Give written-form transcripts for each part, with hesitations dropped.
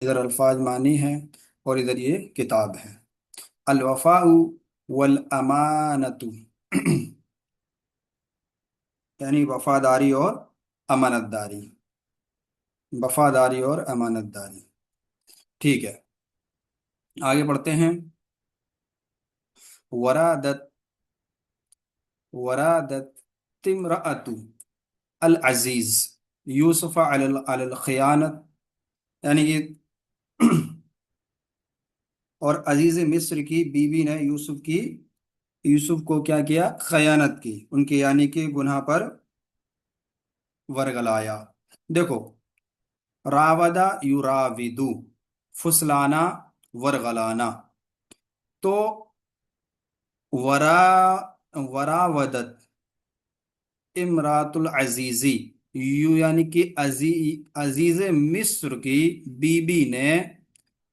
ادھر الفاظ معنی ہیں اور ادھر یہ کتاب ہے۔ الوفاء والامانت یعنی وفاداری اور امانت داری، وفاداری اور امانت داری۔ ٹھیک ہے، آگے بڑھتے ہیں۔ ورادت ورادت امرأۃ العزیز یوسف علی الخیانت، یعنی کہ اور عزیز مصر کی بیوی نے یوسف کو کیا کیا؟ خیانت کی، ان کے یعنی کہ گناہ پر ورگلایا۔ دیکھو، راودہ یراودو، فسلانا، ورگلانا، تو ورا وراودت امرات العزیزی، یو یعنی کہ عزیز مصر کی بیوی نے،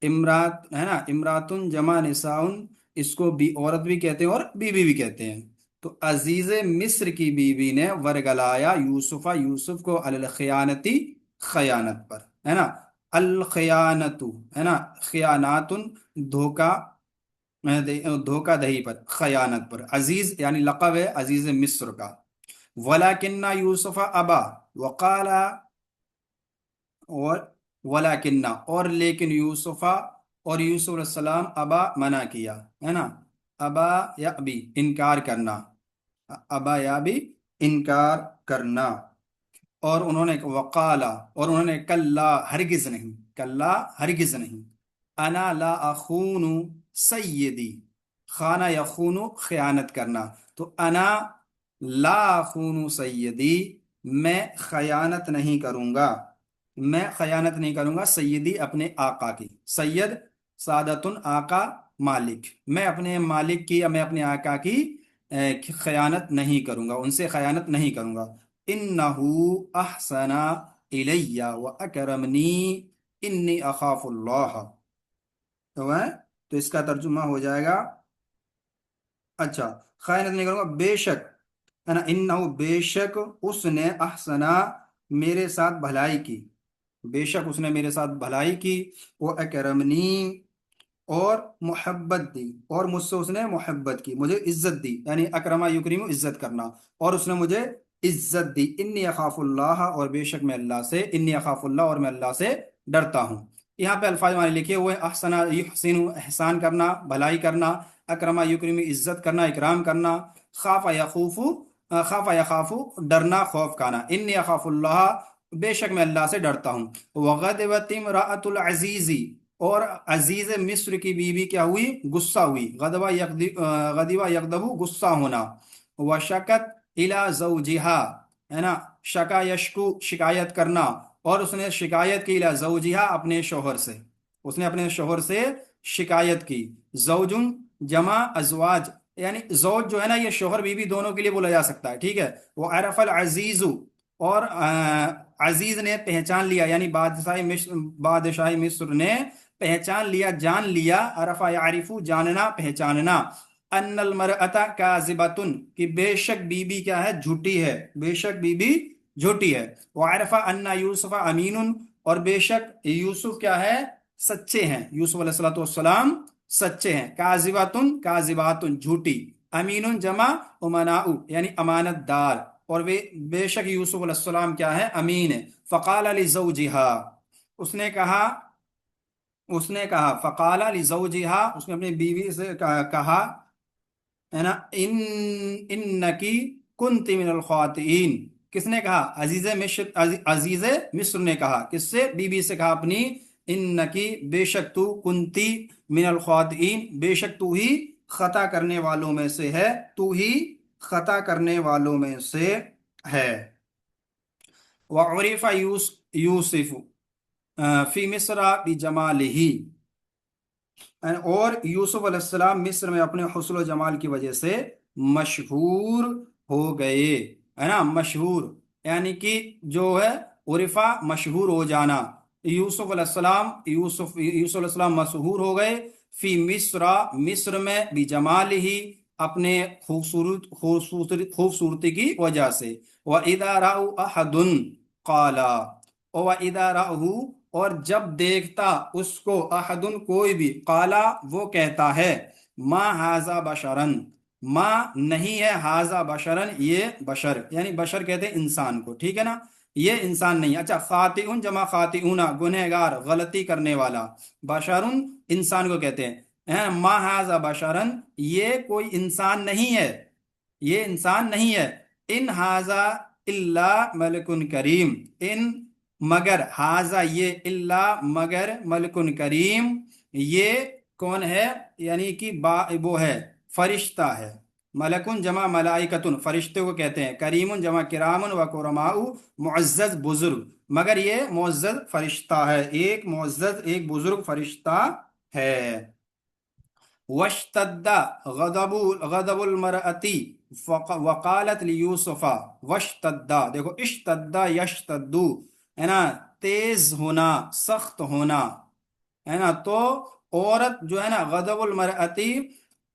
امرات ہے نا، امراتن جمع نساؤن، اس کو بھی عورت بھی کہتے ہیں اور بیوی بھی کہتے ہیں۔ تو عزیز مصر کی بیوی نے ورگلایا یوسف کو علی الخیانتی، خیانت پر، ہے نا۔ الخیانت ہے نا، خیاناتن دھوکا، دھوکا دہی پر، خیانت پر۔ عزیز یعنی لقب ہے عزیز مصر کا۔ ولاکنہ یوسف ابا وقال، اور ولاکنہ اور لیکن یوسف علیہ السلام ابا منع کیا، ہے نا، ابا یا ابی انکار کرنا، ابا یا بھی انکار کرنا، اور انہوں نے وقالا اور انہوں نے کلا ہرگز نہیں، کلا ہرگز نہیں، انا لا اخون سیدی، خانہ یخون خیانت کرنا، تو انا لا اخون سیدی، میں خیانت نہیں کروں گا، میں خیانت نہیں کروں گا سیدی اپنے آقا کی، سید سعادتن آقا مالک، میں اپنے مالک کی یا میں اپنے آقا کی خیانت نہیں کروں گا، ان سے خیانت نہیں کروں گا۔ انہو احسن الی و اکرمنی انی اخاف اللہ، تو اس کا ترجمہ ہو جائے گا، اچھا، خیانت نہیں کروں گا، بے شک، ہے نا، انہو بے شک، اس نے احسنا میرے ساتھ بھلائی کی، بے شک اس نے میرے ساتھ بھلائی کی، وہ اکرمنی اور محبت دی، اور مجھ سے اس نے محبت کی، مجھے عزت دی، یعنی اکرما یکرم عزت کرنا، اور اس نے مجھے عزت دی، انی اخاف اللہ، اور بے شک میں اللہ سے، انی اخاف اللہ، اور میں اللہ سے ڈرتا ہوں۔ یہاں پہ الفاظ ہمارے لکھے ہوئے، احسن یحسن احسان کرنا، بھلائی کرنا، اکرما یکرم عزت کرنا، اکرام کرنا، خاف یخوف، خاف یخاف ڈرنا، خوف کھانا، انی اخاف اللہ، بے شک میں اللہ سے ڈرتا ہوں۔ وغدوت امرأۃ العزیز، اور عزیز مصر کی بیوی کیا ہوئی؟ غصہ ہوئی، غدوہ یغضب غصہ ہونا، وشکت الی زوجہا، ہے نا، شکا یشکو شکایت کرنا، اور اس نے شکایت کی الی زوجہا اپنے شوہر سے، اس نے اپنے شوہر سے شکایت کی۔ زوجن جمع ازواج، یعنی زوج جو ہے نا، یہ شوہر بیوی دونوں کے لیے بولا جا سکتا ہے، ٹھیک ہے۔ وہ عرف العزیز، اور عزیز نے پہچان لیا، یعنی بادشاہ مصر نے پہچان لیا، جان لیا، عرفہ یعرف جاننا، پہچاننا، ان المرأۃ کاذبۃ کہ بے شک بی بی کیا ہے؟ جھوٹی ہے، بے شک بی بی جھوٹی ہے۔ وعرف ان یوسف امین، اور بے شک یوسف کیا ہے؟ سچے ہیں، یوسف علیہ الصلوۃ والسلام سچے ہیں۔ کاذبۃ کاذبات جھوٹی، امین جمع امناء یعنی امانت دار، اور بے شک یوسف علیہ السلام کیا ہے؟ امین ہے۔ فقال لزوجہا، اس نے کہا، فقال لزوجہا، اس نے اپنی بیوی سے کہا، ہے نا، انکی کنت من الخاطئین، کس نے کہا؟ عزیز مصر نے کہا، کس سے؟ بی بی سے کہا اپنی، انکی بے شک تو، کنتی من الخاطئین بے شک تو ہی خطا کرنے والوں میں سے ہے، تو ہی خطا کرنے والوں میں سے ہے۔ وعرف یوسف فی مصر بجمالہ، اور یوسف علیہ السلام مصر میں اپنے حسن و جمال کی وجہ سے مشہور ہو گئے، ہے نا، مشہور یعنی کہ جو ہے عرفہ مشہور ہو جانا، یوسف علیہ السلام مشہور ہو گئے، فی مصر مصر میں، بجمالہ اپنے خوبصورتی کی وجہ سے۔ وَإِذَا رَأَوْا أَحَدٌ قَالَا، وَإِذَا رَأَوْا اور جب دیکھتا اس کو احدن کوئی بھی، قالا وہ کہتا ہے، ما ہاذا بشرن، ما نہیں ہے، ہاذا بشرن یہ بشر، یعنی بشر کہتے ہیں انسان کو، ٹھیک ہے نا، یہ انسان نہیں۔ اچھا، خاطئن جمع خاطئون، گنہگار، غلطی کرنے والا، بشرن انسان کو کہتے ہیں، ما ہاذا بشرن یہ کوئی انسان نہیں ہے، یہ انسان نہیں ہے، ان ہاذا الا ملکن کریم، ان مگر، ہاذا یہ، الا مگر، ملکن کریم یہ کون ہے، یعنی کہ وہ ہے، فرشتہ ہے، ملکن جمع ملائکتن فرشتے کو کہتے ہیں، کریمن جمع کرامن و کرماء معزز بزرگ، مگر یہ معزز فرشتہ ہے، ایک معزز ایک بزرگ فرشتہ ہے۔ واشتد غضب المرأتی وقالت لیوسف، واشتد دیکھو، اشتد یشتدو ہے نا، تیز ہونا، سخت ہونا ہے نا، تو عورت جو ہے نا، غضب المرأتی،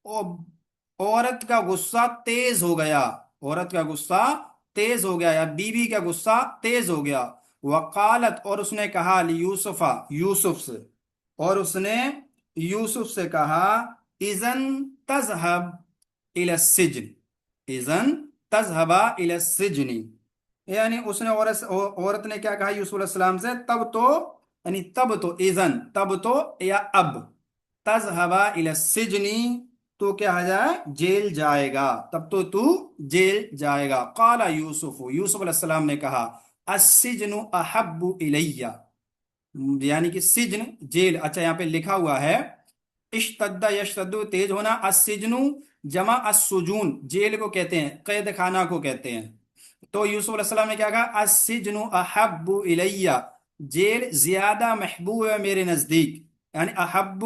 عورت کا غصہ تیز ہو گیا، عورت کا غصہ تیز ہو گیا، یا بیوی کا غصہ تیز ہو گیا، وقالت اور اس نے کہا، لیوسف یوسف سے، اور اس نے یوسف سے کہا، اذن تذهب الى السجن، اذن تذهب الى السجن، یعنی اس نے عورت نے کیا کہا یوسف علیہ السلام سے، تب تو، یعنی تب تو، اذن تب تو، یا اب، تذهب الى السجن تو کیا ہو جائے، جیل جائے گا، تب تو جیل جائے گا۔ قال یوسف، یوسف علیہ السلام نے کہا، السجن احب الیہ، یعنی کہ سجن جیل، اچھا یہاں پہ لکھا ہوا ہے اشتد یشتد تیز ہونا، السجن جمع السجون، جیل کو کہتے ہیں، قید خانہ کو کہتے ہیں، تو یوسف علیہ السلام نے کیا کہا، السجن احب الیہ، جیل زیادہ محبوب ہے میرے نزدیک، یعنی احب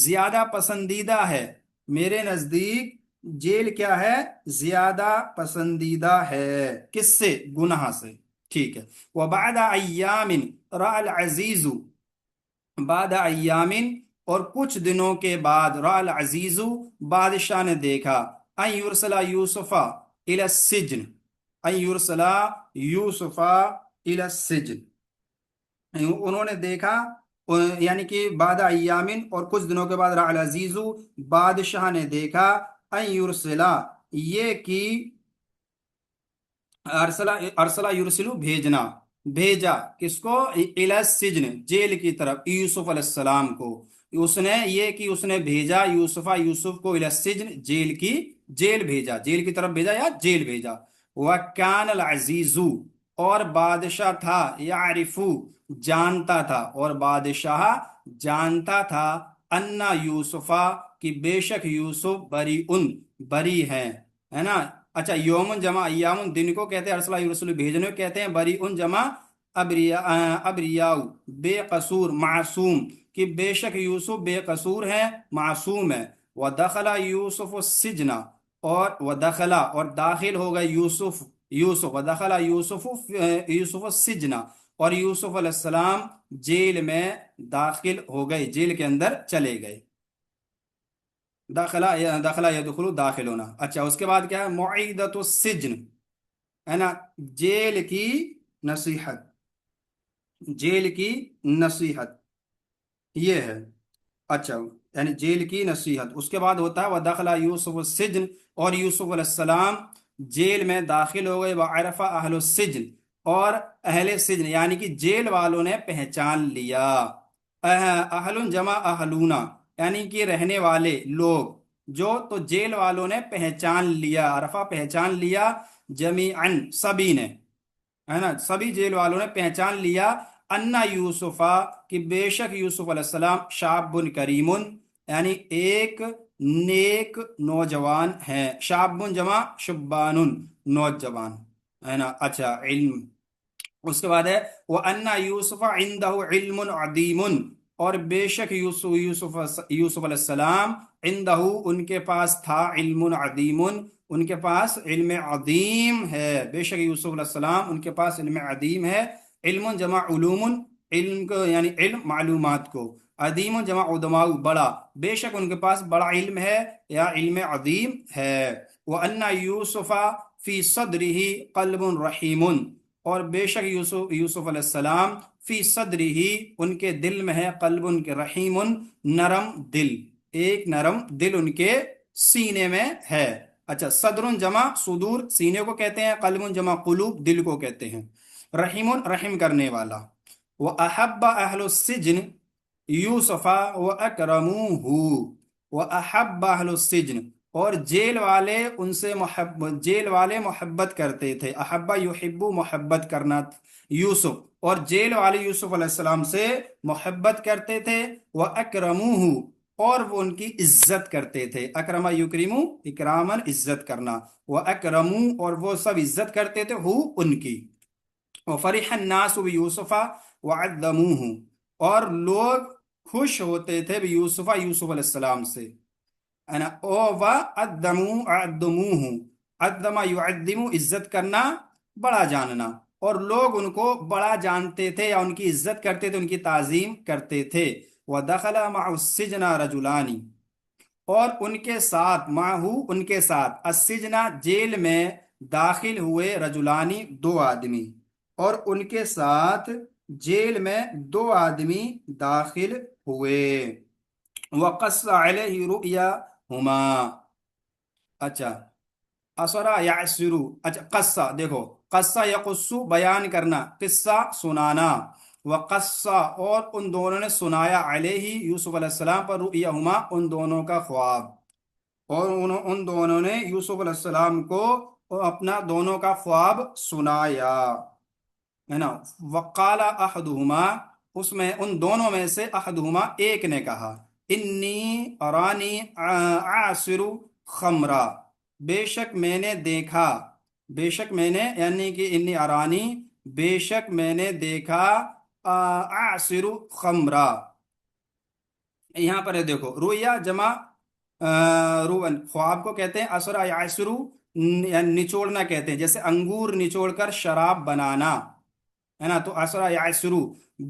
زیادہ پسندیدہ ہے، میرے نزدیک جیل کیا ہے، زیادہ پسندیدہ ہے، کس سے، گناہ سے، ٹھیک ہے۔ وبعد ایام رأى العزیز، بعد ایام اور کچھ دنوں کے بعد، رأى العزیز بادشاہ نے دیکھا، ان یرسل یوسف الى السجن، ان یرسل یوسف الى السجن، انہوں نے دیکھا، یعنی کہ بعد ایامن اور کچھ دنوں کے بعد، رأى العزیز بادشاہ نے دیکھا، ان یرسل یہ کہ ارسلہ یرسلو بھیجنا، بھیجا کس کو، الی السجن جیل کی طرف، یوسف علیہ السلام کو، اس نے یہ کہ اس نے بھیجا یوسف کو، الی السجن جیل کی، جیل بھیجا، جیل کی طرف بھیجا یا جیل بھیجا۔ وکان العزیز اور بادشاہ تھا، یعرف جانتا تھا، اور بادشاہ جانتا تھا، انا یوسفا کہ بے شک یوسف بری ہیں، ہے نا۔ اچھا، یومن جمع ایامن دن کو کہتے ہیں، ارسلہ یرسل بھیجنے کو کہتے ہیں، بریئن جمع ابریاؤ بے قصور، معصوم کہ بے شک یوسف بے قصور ہے، معصوم ہے۔ ودخل یوسف السجن اور ودخل اور داخل ہو گئے یوسف ودخل یوسف السجن اور یوسف علیہ السلام جیل میں داخل ہو گئے، جیل کے اندر چلے گئے، داخلہ یدخلو داخل ہونا۔ اچھا، اس کے بعد کیا ہے، معیدۃ السجن ہے نا، جیل کی نصیحت، جیل کی نصیحت یہ ہے، اچھا، یعنی جیل کی نصیحت۔ اس کے بعد ہوتا ہے ودخل یوسف السجن اور یوسف علیہ السلام جیل میں داخل ہو گئے، وعرف اہل السجن اور اہل سجن یعنی کہ جیل والوں نے پہچان لیا، اہل جمع اہلونا یعنی کہ رہنے والے لوگ، جو تو جیل والوں نے پہچان لیا، عرفہ پہچان لیا، جمیعن سبھی نے، ہے نا، سبھی جیل والوں نے پہچان لیا، انا یوسفا کہ بے شک یوسف علیہ السلام، شاب کریمن یعنی ایک نیک نوجوان ہیں، شاب جمع شبان نوجوان، ہے نا۔ اچھا، علم، اس کے بعد ہے وَأَنَّ يُوسُفَ عِندَهُ عِلْمٌ عَظِيمٌ اور بے شک یوسف علیہ السلام، عندہ ان کے پاس تھا، علم عظیم ان کے پاس علم عظیم ہے، بے شک یوسف علیہ السلام ان کے پاس علم عظیم ہے، علم جمع علوم علم کو یعنی علم معلومات کو، عظیم جمع عظماء بڑا، بے شک ان کے پاس بڑا علم ہے یا علم عظیم ہے۔ وَأَنَّ يُوسُفَ فِي صَدْرِهِ قَلْبٌ رَحِيمٌ اور بے شک یوسف علیہ السلام فی صدرہی ان کے دل میں ہے، قلب ان کے، رحیم نرم دل، ایک نرم دل ان کے سینے میں ہے۔ اچھا، صدر جمع صدور سینے کو کہتے ہیں، قلب جمع قلوب دل کو کہتے ہیں، رحیم رحم کرنے والا۔ وَأَحَبَّ أَهْلُ السِّجْنِ یوسفا وَأَكْرَمُوهُ، وَأَحَبَّ أَهْلُ السِّجْنِ اور جیل والے ان سے محبت، جیل والے محبت کرتے تھے، احبہ یحبو محبت کرنا، یوسف اور جیل والے یوسف علیہ السلام سے محبت کرتے تھے، وَأَكْرَمُوهُ اور وہ ان کی عزت کرتے تھے، اکرما یکرمو اکرامن عزت کرنا، وَأَكْرَمُوهُ اور وہ سب عزت کرتے تھے ہو ان کی، وَفَرِحَ النَّاسُ بِيُوسُفَ وَعَظَّمُوهُ اور لوگ خوش ہوتے تھے یوسف علیہ السلام سے، انا او و ادمو ادموہ، ادما یعدمو عزت کرنا، بڑا جاننا، اور لوگ ان کو بڑا جانتے تھے یا ان کی عزت کرتے تھے، ان کی تعظیم کرتے تھے۔ ودخل مع السجن رجلان اور ان کے ساتھ، معہو ان کے ساتھ، السجنہ جیل میں داخل ہوئے، رجلانی دو آدمی، اور ان کے ساتھ جیل میں دو آدمی داخل ہوئے۔ وقص علیہ رؤیاہما، اچھا، اسرا یعسرو، اچھا قصہ، دیکھو قصہ یقصو بیان کرنا، قصہ سنانا، وقصہ اور ان دونوں نے سنایا، علیہ یوسف علیہ السلام پر، رؤیاہما ان دونوں کا خواب، اور ان دونوں نے یوسف علیہ السلام کو اپنا دونوں کا خواب سنایا، ہے نا۔ وقال احدہما اس میں ان دونوں میں سے احدہما ایک نے کہا، انی ارانی اعصر خمرا، بے شک میں نے دیکھا، بے شک میں نے یعنی کہ انی ارانی بے شک میں نے دیکھا، اعصر خمرا، یہاں پر ہے دیکھو رویا جمع روان، خواب کو کہتے ہیں اسرا یعصرو، نچوڑنا کہتے ہیں، جیسے انگور نچوڑ کر شراب بنانا، ہے نا، تو اسرا یعصرو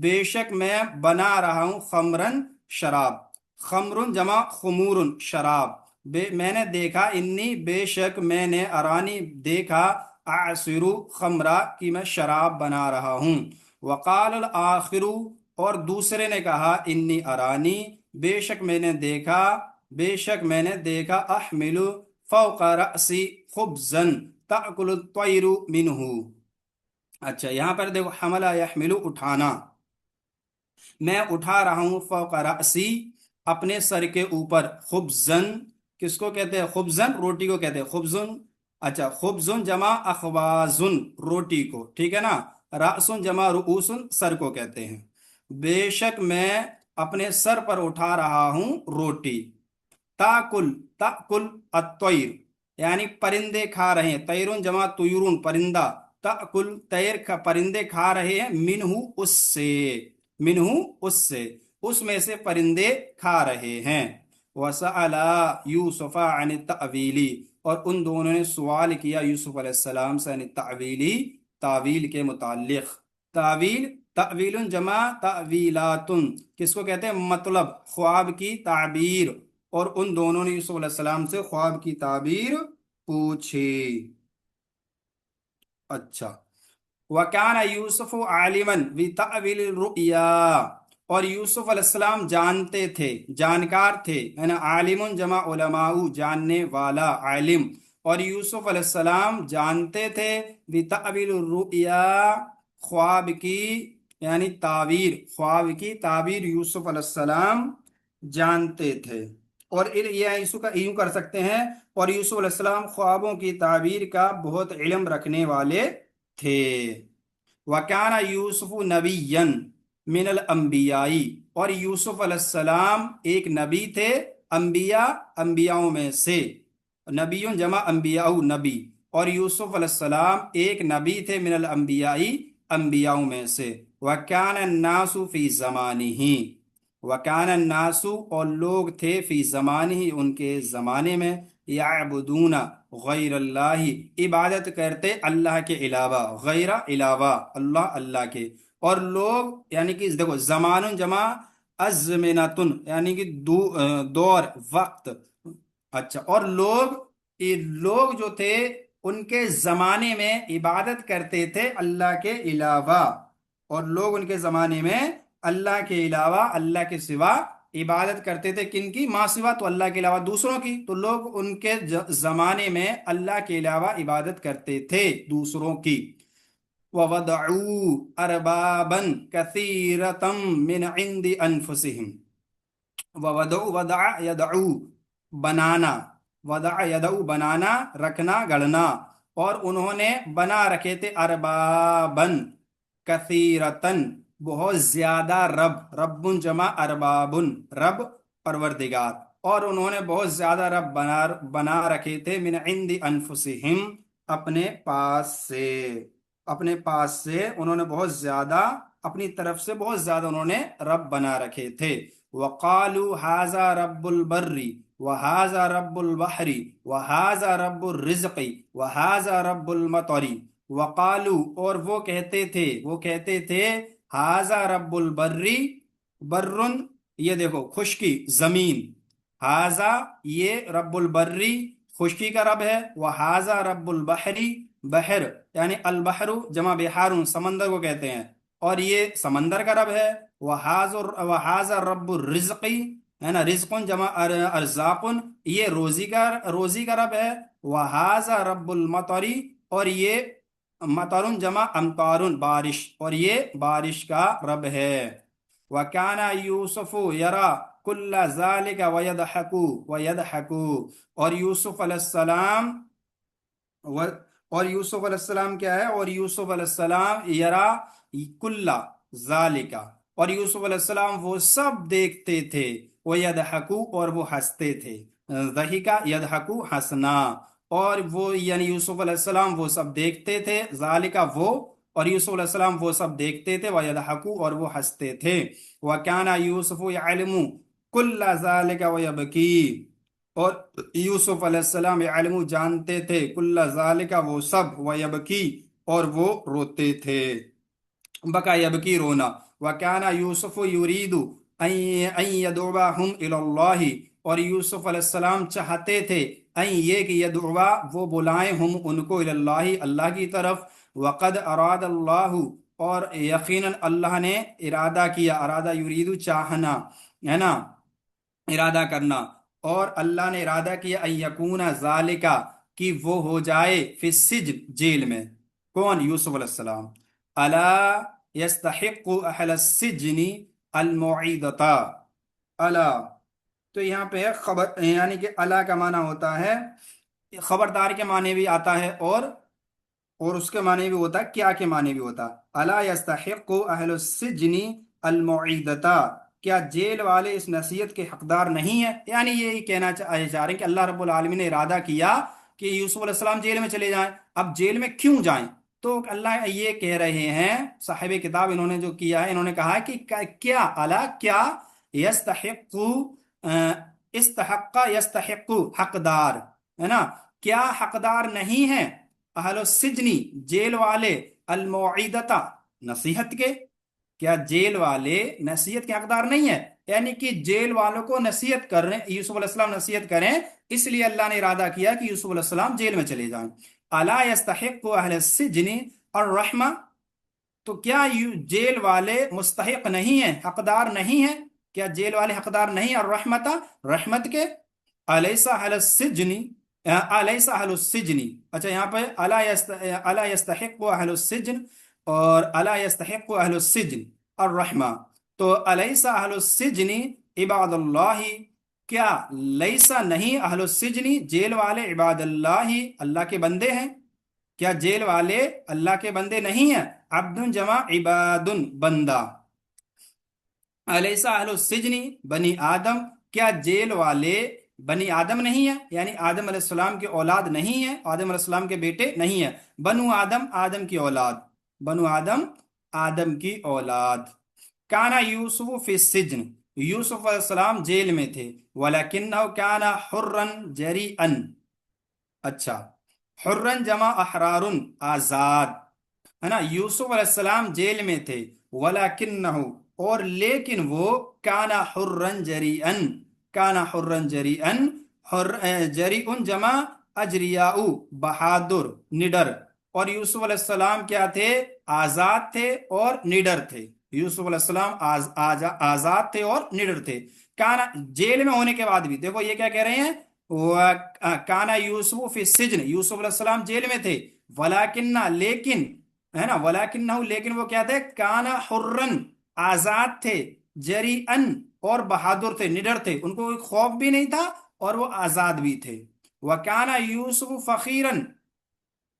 بے شک میں بنا رہا ہوں، خمرن شراب، خمرن جمع خمورن شراب، میں نے دیکھا، انی بے شک میں نے، ارانی دیکھا، اعصرو خمرا کہ میں شراب بنا رہا ہوں۔ وقال الآخر اور دوسرے نے کہا، انی ارانی بے شک میں نے دیکھا، بے شک میں نے دیکھا، احمل فوق رأسی خبزا تأکل الطیر منہ، اچھا یہاں پر دیکھو حملہ یحملو اٹھانا، میں اٹھا رہا ہوں، فوق رأسی اپنے سر کے اوپر، خبزن کس کو کہتے ہیں، خبزن روٹی کو کہتے ہیں، خبزن، اچھا خبزن جمع اخبازن روٹی کو، ٹھیک ہے نا، رأسن جمع رؤوسن سر کو کہتے ہیں، بے شک میں اپنے سر پر اٹھا رہا ہوں روٹی، تاکل تاکل الطیر یعنی پرندے کھا رہے ہیں، طیرون جمع طیورون پرندہ، تاکل طیر پرندے کھا رہے ہیں، منہ اس سے، منہ اس سے، اس میں سے پرندے کھا رہے ہیں۔ وَسَأَلَا يُوسُفَ عَنِ التَّأْوِيلِ اور ان دونوں نے سوال کیا یوسف علیہ السلام سے، عن التأویلی تعویل کے متعلق، تعویل، تعویل جمع تعویلات کس کو کہتے ہیں، مطلب خواب کی تعبیر، اور ان دونوں نے یوسف علیہ السلام سے خواب کی تعبیر پوچھی۔ اچھا، وَكَانَ يُوسُفُ عَالِمًا بِتَأْوِيلِ الرُّؤْيَا اور یوسف علیہ السلام جانتے تھے، جانکار تھے، ہے نا، عالم جمع علماء جاننے والا، عالم، اور یوسف علیہ السلام جانتے تھے، بِتَأْوِيلِ الرُّؤْيَا خواب کی یعنی تعبیر، خواب کی تعبیر یوسف علیہ السلام جانتے تھے، اور یہ یوں کر سکتے ہیں، اور یوسف علیہ السلام خوابوں کی تعبیر کا بہت علم رکھنے والے تھے۔ وَكَانَ يُوسُفُ نَبِيًّا مِنَ الْأَنْبِيَاءِ اور یوسف علیہ السلام ایک نبی تھے، انبیاء انبیاؤں میں سے، نبی جمع انبیاء نبی، اور یوسف علیہ السلام ایک نبی تھے، من الانبیاء انبیاؤں میں سے۔ وَكَانَ النَّاسُ فِي زَمَانِهِ وَكَانَ النَّاسُ اور لوگ تھے، فی زمانہ ان کے زمانے میں، یعبدون غیر اللہ عبادت کرتے اللہ کے علاوہ، غیر علاوہ اللہ، اللہ کے، اور لوگ یعنی کہ دیکھو زمان جمع ازمنتن یعنی کہ دور وقت، اچھا، اور لوگ جو تھے ان کے زمانے میں عبادت کرتے تھے اللہ کے علاوہ، اور لوگ ان کے زمانے میں اللہ کے علاوہ، اللہ کے سوا عبادت کرتے تھے، کن کی؟ ما سوا، تو اللہ کے علاوہ دوسروں کی. تو لوگ ان کے زمانے میں اللہ کے علاوہ عبادت کرتے تھے دوسروں کی. وَوَضَعُوا أَرْبَابًا كَثِيرَةً مِّنْ عِنْدِ أَنفُسِهِمْ. وَوَضَعُ يَدْعُو بنانا، وضع یدعو بنانا، رکھنا، گڑنا. اور انہوں نے بنا رکھے تھے اربابن کثیرتن، بہت زیادہ رب. رب جمع اربابن، رب پروردگار. اور انہوں نے بہت زیادہ رب بنا رکھے تھے من عند انفسہم، اپنے پاس سے. اپنے پاس سے انہوں نے بہت زیادہ، اپنی طرف سے بہت زیادہ انہوں نے رب بنا رکھے تھے. وَقَالُوا هَذَا رَبُّ الْبَرِّ وَهَذَا رَبُّ الْبَحْرِ وَهَذَا رَبُّ الرِّزْقِ وَهَذَا رَبُّ الْمَطَرِ. وَقَالُوا، اور وہ کہتے تھے هَذَا رَبُّ الْبَرِّ، برٌ یہ دیکھو خشکی، زمین. هَذَا یہ رب البری، خشکی کا رب ہے. وَهَذَا رَبُّ الْبَحْرِ، بحر یعنی البحر جمع بحار، سمندر کو کہتے ہیں، اور یہ سمندر کا رب ہے. وَهَذَا رَبُّ الرِّزْقِ، ہے نا، رزق جمع ارزاق، یہ روزی کا رب ہے. وَهَذَا رَبُّ الْمَطَرِ، اور یہ مطر جمع امطار، بارش، اور یہ بارش کا رب ہے. وَكَانَ يُوسُفُ يَرَى كُلَّ ذَلِكَ وَيَضْحَكُ. اور یوسف علیہ السلام، اور یوسف علیہ السلام کیا ہے؟ اور یوسف علیہ السلام یرا کل ذالکا، اور یوسف علیہ السلام وہ سب دیکھتے تھے. وہ یدحکو، اور وہ ہنستے تھے. ضحکا یدحکو، ہنسنا. اور وہ یعنی یوسف علیہ السلام وہ سب دیکھتے تھے، ذالکا وہ، اور یوسف علیہ السلام وہ سب دیکھتے تھے. وَيَضْحَكُ، اور وہ ہنستے تھے. وَكَانَ يُوسُفُ يَعْلَمُ كُلَّ ذَلِكَ وَيَبْكِي، اور یوسف علیہ السلام علم جانتے تھے کل ذالک وہ سب، ویبکی، اور وہ روتے تھے. بکا یبکی، رونا. وکانا یوسف یرید ان یدعوہم الی اللہ، اور یوسف علیہ السلام چاہتے تھے ان یہ کہ یدعوا وہ بلائیں ہم ان کو الی اللہ اللہ کی طرف. وقد اراد اللہ، اور یقیناً اللہ نے ارادہ کیا. ارادہ یرید چاہنا، ہے نا، ارادہ کرنا. اور اللہ نے ارادہ کیا ان یکون ذالکا، کہ وہ ہو جائے فی السجن، جیل میں. کون؟ یوسف علیہ السلام. الا یستحق اہل السجن الموعظۃ. الا، تو یہاں پہ خبر، یعنی کہ الا کا معنی ہوتا ہے خبردار کے معنی بھی آتا ہے، اور اس کے معنی بھی ہوتا ہے کیا کے معنی بھی ہوتا ہے. الا یستحق اہل السجن الموعظۃ، کیا جیل والے اس نصیحت کے حقدار نہیں ہیں؟ یعنی یہی کہنا چاہ رہے ہیں کہ اللہ رب العالمین نے ارادہ کیا کہ یوسف علیہ السلام جیل میں چلے جائیں. اب جیل میں کیوں جائیں؟ تو اللہ یہ کہہ رہے ہیں، صاحب کتاب انہوں نے جو کیا ہے، انہوں نے کہا کہ کیا الا، کیا یستحق، استحق یستحق، حقدار، ہے نا، کیا حقدار نہیں ہے اہل السجنی، جیل والے، الموعظۃ، نصیحت کے؟ کیا جیل والے نصیحت کے حقدار نہیں ہے؟ یعنی کہ جیل والوں کو نصیحت کر رہے ہیں، یوسف علیہ السلام نصیحت کریں، اس لیے اللہ نے ارادہ کیا کہ یوسف علیہ السلام جیل میں چلے جائیں. الا یستحق اہل السجن الرحمہ، تو کیا جیل والے مستحق نہیں ہیں، حقدار نہیں ہیں؟ کیا جیل والے حقدار نہیں ہیں الرحمت، رحمت کے؟ الیس اہل السجن، الیس اہل السجن، اچھا یہاں پہ الا یستحق اہل السجن اور الا یستحق اہل السجن الرحمہ. تو الیس اہل السجن عباد اللہ، کیا لیسا نہیں اہل السجن، جیل والے، عباد اللہ، اللہ کے بندے ہیں؟ کیا جیل والے اللہ کے بندے نہیں ہیں؟ عبد جمع عباد، بندہ. الیسا اہل السجن بنی آدم، کیا جیل والے بنی آدم نہیں ہیں؟ یعنی آدم علیہ السلام کی اولاد نہیں ہیں، آدم علیہ السلام کے بیٹے نہیں ہیں. بنو آدم، آدم کی اولاد، بنو آدم، آدم کی اولاد. کانا یوسف فی السجن، یوسف علیہ السلام جیل میں تھے. ولیکنہ کانا حرا جریئا، اچھا، حرن جمع احرار، آزاد، ہے نا. یوسف علیہ السلام جیل میں تھے. ولیکنہ، اور لیکن وہ، کانا حرن جریئا، کانا حرن جریئا، جریئن جمع اجریاء، بہادر، نڈر. اور یوسف علیہ السلام کیا تھے؟ آزاد تھے اور نڈر تھے. یوسف علیہ السلام آزاد تھے اور نڈر تھے. کانا جیل میں ہونے کے بعد بھی دیکھو یہ کیا کہہ رہے ہیں. کانا یوسف فی السجن، یوسف علیہ السلام جیل میں تھے. ولیکنہ لیکن، ہے نا، ولیکنہ لیکن وہ کیا تھے، کانا حرن آزاد تھے، جریئن اور بہادر تھے، نڈر تھے، ان کو کوئی خوف بھی نہیں تھا اور وہ آزاد بھی تھے. وکانا یوسف فقیرن،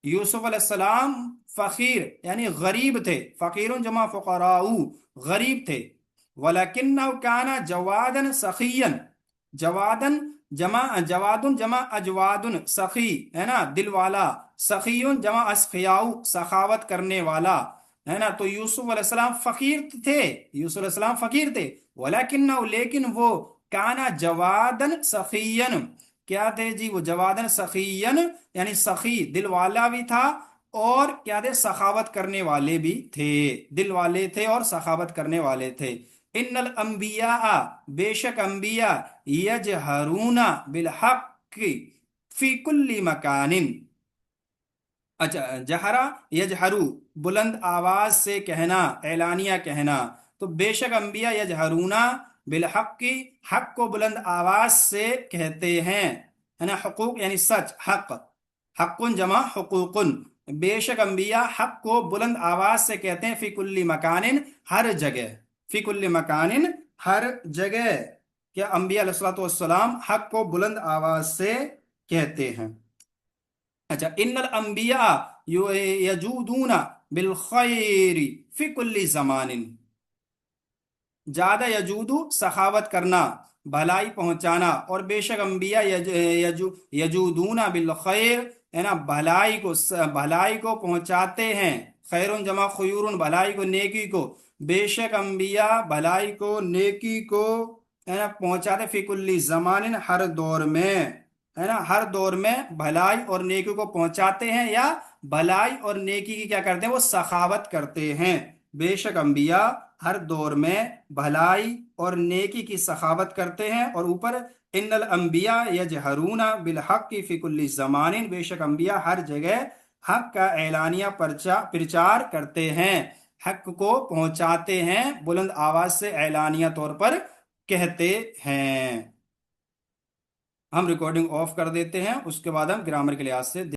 یوسف علیہ السلام فقیر یعنی غریب تھے. فقیر جمع فقراء، غریب تھے. ولیکنہ کانا جوادن سخین، جوادن جمع اجوادن، سخی ہے نا دل والا، سخیون جمع اسخیاء سخاوت کرنے والا، ہے نا. تو یوسف علیہ السلام فقیر تھے، یوسف علیہ السلام فقیر تھے. ولیکنہ لیکن وہ کانا جوادن سخین، کیا تھے جی، وہ جوادن سخین یعنی سخی دل والا بھی تھا اور کیا تھے، سخاوت کرنے والے بھی تھے، دل والے تھے اور سخاوت کرنے والے تھے. ان الانبیاء، بے شک انبیاء، یجہرون بالحق فی کل مکان. اچھا، جہرا یجہرو بلند آواز سے کہنا، اعلانیہ کہنا. تو بے شک انبیاء یجہرونا بالحق، حق کو بلند آواز سے کہتے ہیں، ہے نا. حقوق یعنی سچ، حق، حق جمع حقوق. بے شک انبیاء حق کو بلند آواز سے کہتے ہیں، فی کل مکان ہر جگہ، فی کل مکان ہر جگہ. کیا انبیاء علیہ الصلوۃ والسلام حق کو بلند آواز سے کہتے ہیں. اچھا، ان الانبیاء یجودون بالخیر فی کل زمان. زیادہ یجودو سخاوت کرنا، بھلائی پہنچانا. اور بے شک انبیاء یجودون بالخیر، ہے نا، بھلائی کو پہنچاتے ہیں. خیرون جمع خیورن، بھلائی کو، نیکی کو. بے شک انبیاء بھلائی کو، نیکی کو، ہے نا، پہنچاتے فی کل زمان ہر دور میں، ہے نا، ہر دور میں بھلائی اور نیکی کو پہنچاتے ہیں، یا بھلائی اور نیکی کی کیا کرتے ہیں، وہ سخاوت کرتے ہیں. بے شک انبیاء ہر دور میں بھلائی اور نیکی کی سخاوت کرتے ہیں. اور اوپر ان الانبیاء یجہرون بالحق فی کل زمان، بے شک انبیاء ہر جگہ حق کا اعلانیہ پرچار کرتے ہیں، حق کو پہنچاتے ہیں، بلند آواز سے اعلانیہ طور پر کہتے ہیں. ہم ریکارڈنگ آف کر دیتے ہیں، اس کے بعد ہم گرامر کے لحاظ سے